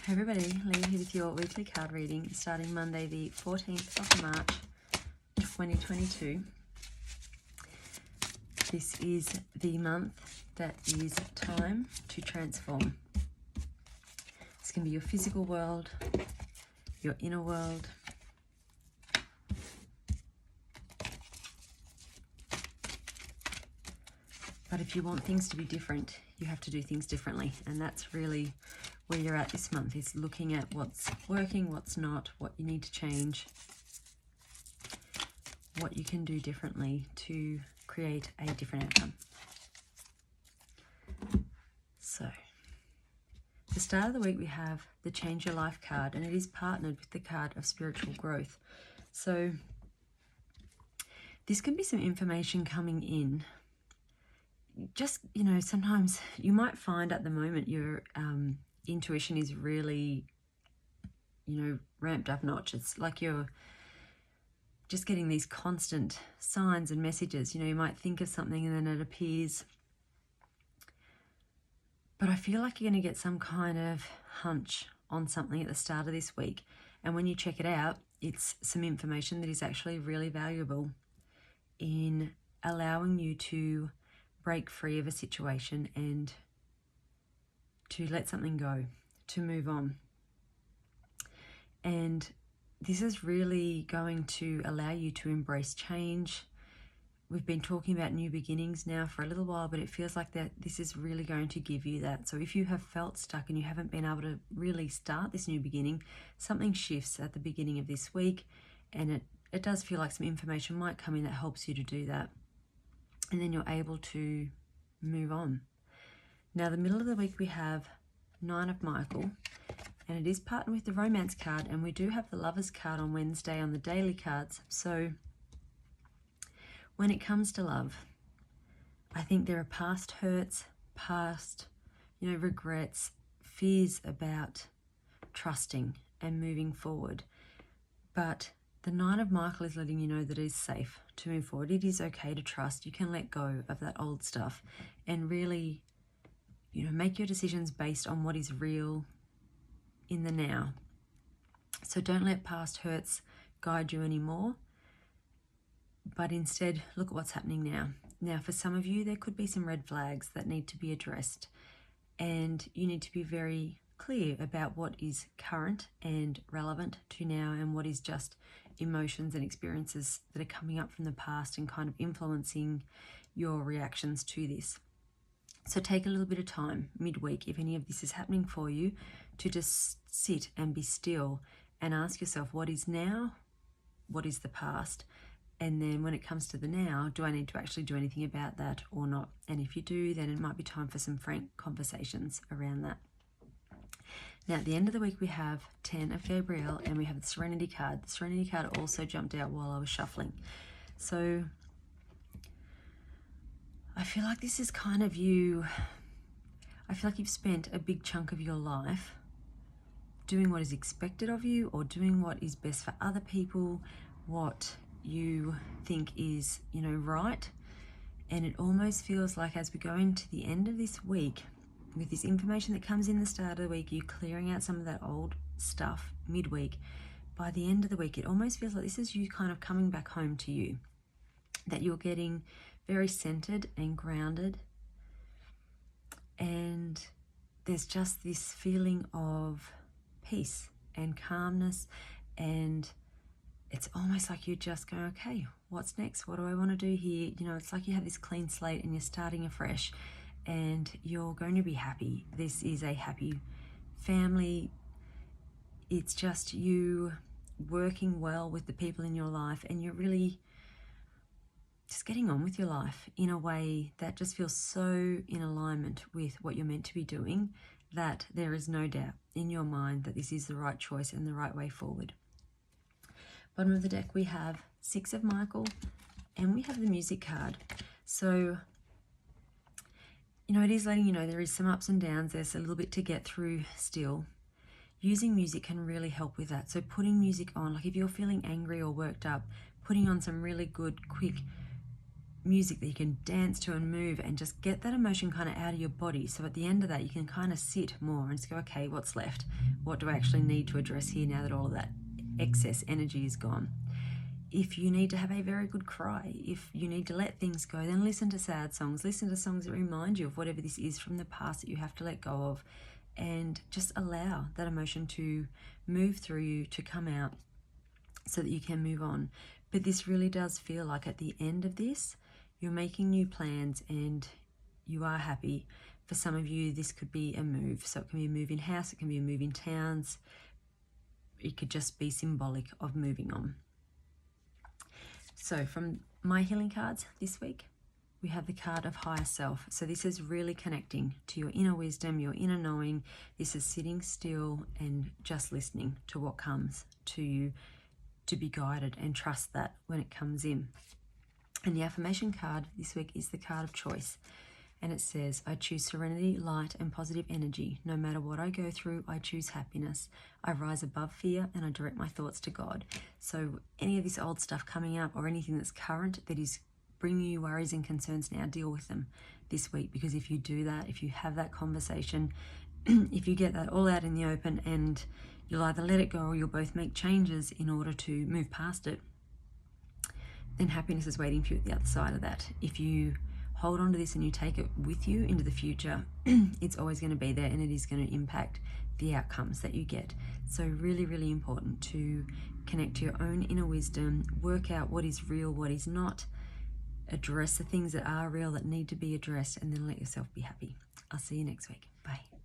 Hey everybody, Lee here with your weekly card reading starting Monday the 14th of March 2022. This is the month that is time to transform. This can be your physical world, your inner world, but if you want things to be different, you have to do things differently, and that's really where you're at this month, is looking at what's working, what's not, what you need to change, what you can do differently to create a different outcome. So, the start of the week we have the Change Your Life card, and it is partnered with the card of spiritual growth. So, this can be some information coming in. Just, sometimes you might find at the moment your intuition is really, ramped up notch. It's like you're just getting these constant signs and messages. You might think of something and then it appears. But I feel like you're going to get some kind of hunch on something at the start of this week. And when you check it out, it's some information that is actually really valuable in allowing you to break free of a situation and to let something go, to move on. And this is really going to allow you to embrace change. We've been talking about new beginnings now for a little while, but it feels like that this is really going to give you that. So if you have felt stuck and you haven't been able to really start this new beginning, something shifts at the beginning of this week, and it does feel like some information might come in that helps you to do that. And then you're able to move on. Now, the middle of the week we have Nine of Michael, and it is partnered with the Romance card, and we do have the Lovers card on Wednesday on the daily cards. So when it comes to love, I think there are past hurts, past, regrets, fears about trusting and moving forward. But the Nine of Michael is letting you know that it is safe to move forward. It is okay to trust. You can let go of that old stuff and really, make your decisions based on what is real in the now. So don't let past hurts guide you anymore, but instead look at what's happening now. Now, for some of you, there could be some red flags that need to be addressed, and you need to be very clear about what is current and relevant to now and what is just emotions and experiences that are coming up from the past and kind of influencing your reactions to this. So take a little bit of time midweek, if any of this is happening for you, to just sit and be still and ask yourself, what is now? What is the past? And then when it comes to the now, do I need to actually do anything about that or not? And if you do, then it might be time for some frank conversations around that. Now, at the end of the week, we have 10 of Gabriel, and we have the Serenity card. The Serenity card also jumped out while I was shuffling. So I feel like this is kind of you. I feel like you've spent a big chunk of your life doing what is expected of you, or doing what is best for other people, what you think is, right. And it almost feels like as we go into the end of this week, with this information that comes in the start of the week, you clearing out some of that old stuff midweek. By the end of the week, it almost feels like this is you kind of coming back home to you, that you're getting very centered and grounded, and there's just this feeling of peace and calmness, and it's almost like you're just going, okay, what's next? What do I want to do here? It's like you have this clean slate and you're starting afresh, and you're going to be happy. This is a happy family. It's just you working well with the people in your life, and you're really just getting on with your life in a way that just feels so in alignment with what you're meant to be doing, that there is no doubt in your mind that this is the right choice and the right way forward. Bottom of the deck, we have Six of Michael, and we have the Music card. So, it is letting you know there is some ups and downs. There's a little bit to get through still. Using music can really help with that. So putting music on, like if you're feeling angry or worked up, putting on some really good, quick music that you can dance to and move and just get that emotion kind of out of your body. So at the end of that, you can kind of sit more and just go, okay, what's left? What do I actually need to address here now that all of that excess energy is gone? If you need to have a very good cry, if you need to let things go, then listen to sad songs. Listen to songs that remind you of whatever this is from the past that you have to let go of, and just allow that emotion to move through you, to come out so that you can move on. But this really does feel like at the end of this, you're making new plans and you are happy. For some of you, this could be a move. So it can be a move in house, it can be a move in towns. It could just be symbolic of moving on. So from my healing cards this week, we have the card of higher self. So this is really connecting to your inner wisdom, your inner knowing. This is sitting still and just listening to what comes to you, to be guided, and trust that when it comes in. And the affirmation card this week is the card of choice. And it says, I choose serenity, light, and positive energy. No matter what I go through, I choose happiness. I rise above fear and I direct my thoughts to God. So any of this old stuff coming up or anything that's current that is bringing you worries and concerns now, deal with them this week. Because if you do that, if you have that conversation, if you get that all out in the open, and you'll either let it go or you'll both make changes in order to move past it, then happiness is waiting for you at the other side of that. If you hold on to this and you take it with you into the future, it's always going to be there, and it is going to impact the outcomes that you get. So really, really important to connect to your own inner wisdom, work out what is real, what is not, address the things that are real that need to be addressed, and then let yourself be happy. I'll see you next week. Bye.